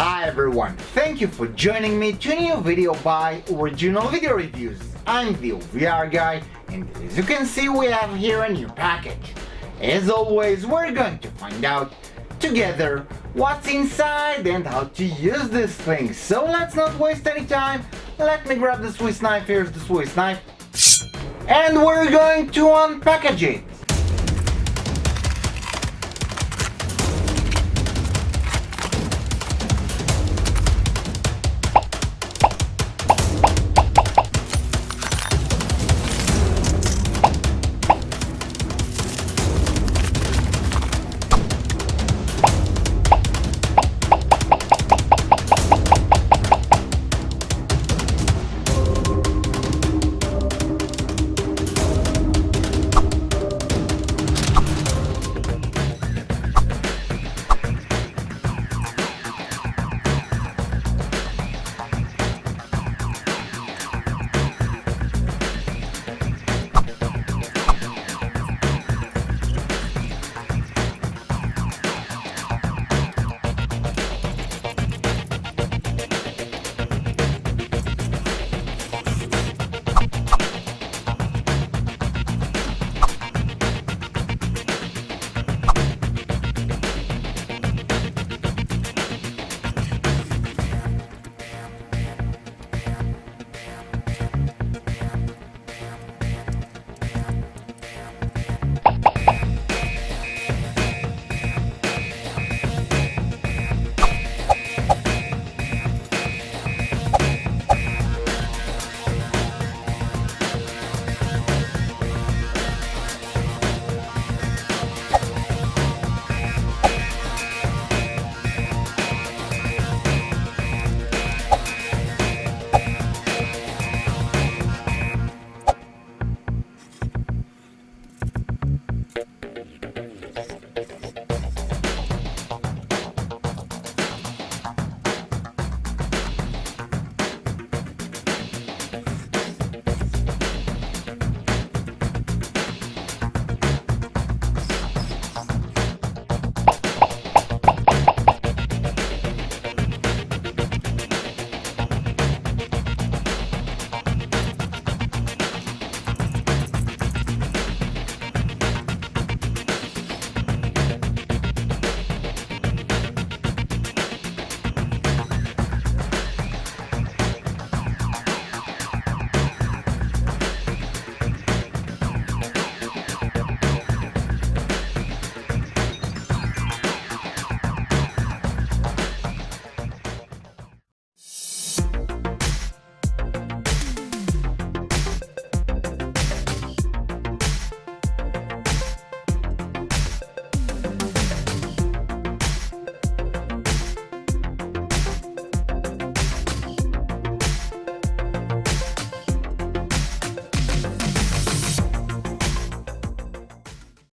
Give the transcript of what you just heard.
Hi everyone, thank you for joining me to a new video by Original Video Reviews. I'm the OVR guy, and as you can see we have here a new package. As always, we're going to find out together what's inside and how to use this thing. So let's not waste any time, let me grab the Swiss knife. Here's the Swiss knife. And we're going to unpackage it.